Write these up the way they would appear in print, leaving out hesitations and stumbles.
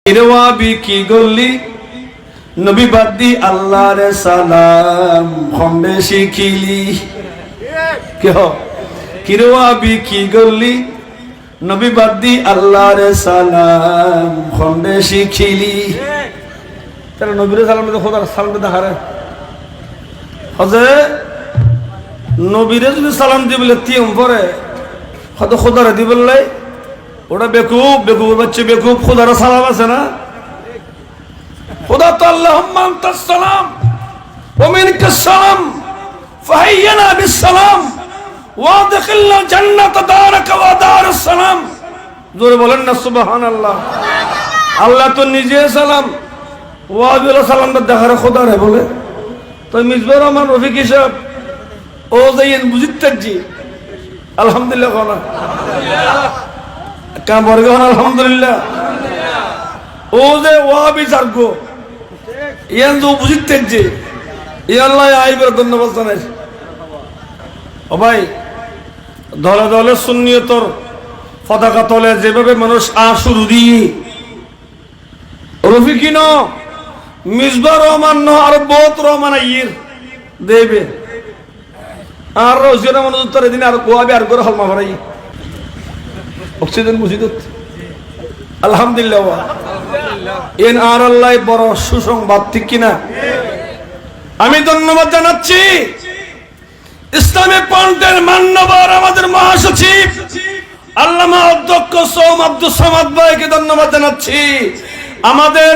কিরওয়াবি কি গল্লি নবী বাদ্দি আল্লাহর সালাম খন্ডে শিখিলি কেহ কিরওয়াবি কি গল্লি নবী বাদ্দি আল্লাহর সালাম খন্ডে শিখিলি তারা নবীর সালাম তো খোদার সালাম তো হারে হজে নবীরে যদি সালাম দিবলে তিয়ম পরে হয়তো খোদারে দিবলে ওটা বেকুব বেকুব বাচ্চা বেকুব খোদার সালাম আছে না খোদা তো আল্লাহুম্মা আনতাস সালাম ওয়া মিনকাস সালাম ফাহাইয়ানা বিস সালাম ওয়া আদখিলনা জান্নাতা দারাকা ওয়া দারুস সালাম জোরে বলেন না সুবহানাল্লাহ। আল্লাহ তো নিজে সালাম ওয়া বিল সালাম দেখার খোদারে বলে তো মিজবার রহমান রফিক সাহেব ও যাইয়েন বুঝিতাজি আলহামদুলিল্লাহ কোনা কাম বর্গ আলহামদুলিল্লাহ ও যে ওয়াবি জারগো ইয়ান তো বুঝিতাজি ই আল্লাহ আইবার ধন্যবাদ জানাই। ও ভাই দলে দলে সুন্নিয়তর পতাকা তলে যেভাবে মানুষ শুরু দিয়ে রফিকিন মিজবার রহমান ন আর বহুত রহমান আইয়ের দেবে আর রোজিনা মানুষ উত্তরে দিন আর গোয়াবি আর গোর হলমা ভরাই অক্সিজেন বুঝি দত আলহামদুলিল্লাহ এন আর আল্লাহ বড় সুসংবাদ ঠিক কিনা। আমি ধন্যবাদ জানাচ্ছি ইসলামী পন্থের মান্যবর আমাদের মহাসচিব আল্লামা অধ্যক্ষ সৌম আব্দুল সামাদ ভাইকে ধন্যবাদ জানাচ্ছি। আমাদের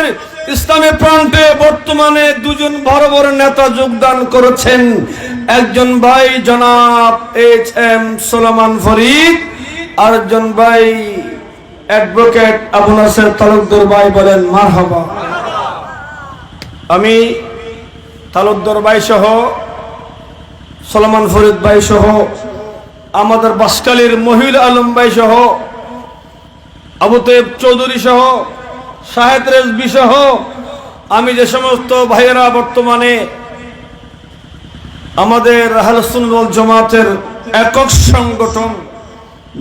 ইসলামী ফ্রন্টে বর্তমানে দুজন বড় বড় নেতা যোগদান করেছেন, একজন ভাই জনাব এইচ এম সুলেমান ফরিদ, আরেকজন ভাই অ্যাডভোকেট আবু নাসের তালুকদার ভাই, বলেন মারহাবা। আমি তালুকদার ভাই সহ সুলেমান ফরিদ ভাই সহ আমাদের বাসকালীর মহিল আলম ভাই সহ আবু তৈব চৌধুরী সহ শাহেদ রেজবি সহ আমি যে সমস্ত ভাইয়েরা বর্তমানে আমাদের আহলে সুন্নাত ওয়াল জামাতের একক সংগঠন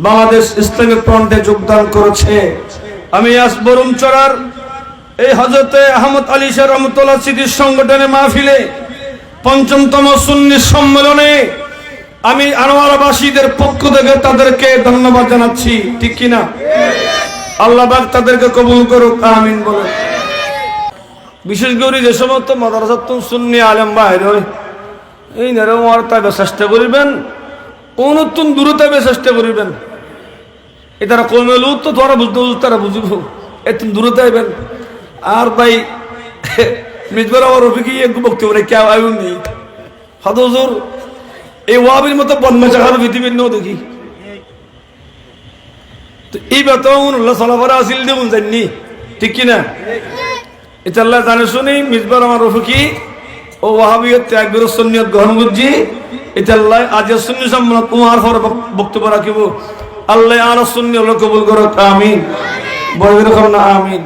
বাংলাদেশ ইসলামী ফ্রন্টে যোগদান করেছে, আমি আজ বরুমচড়ার এই হযরতে আহমদ আলী শাহ রহমতুল্লাহ সিদ্দিক সংগঠনের মাহফিলে পঞ্চমতম সুন্নি সম্মেলনে আমি আনোয়ারবাসীদের পক্ষ থেকে তাদেরকে ধন্যবাদ জানাচ্ছি, ঠিক কিনা? আল্লাহ পাক তাদেরকে কবুল করুক, আমিন বলে। বিশেষ করে যে সমস্ত মাদ্রাসাত সুন্নি আলেম বাইরে এই নেরমার তাবে চেষ্টা করিবেন, অনতুন দূরতাবে চেষ্টা করিবেন। এটারা কমেলু তো তোরা বুঝতে তারা বুঝিব, এত দূরতে আইবেন। আর ভাই মিজবার আমার রফিকি একটু বক্তব্য কে আয়ুন নেই হজুর এই ওয়াবির মতো বন্যাচার পৃথিবীর ন দেখি তো এই বেতনউল্লাহ সালাফারা আসিল দেবুন জাননি, ঠিক কিনা? এটা আল্লাহ জানে শুনি মিজবার আমার রফিকি ও ওয়াহাবিয়ত ত্যাগের সুন্নিয়ত গ্রহণ বুঝছি, এটা আল্লাহ আজ সুন্নি সম্মান তোমার পর বক্তব্য রাখিব। আল্লাহ আর সুন্নি হলো কবুল করুক, আমিন। বড় করে না আমিন।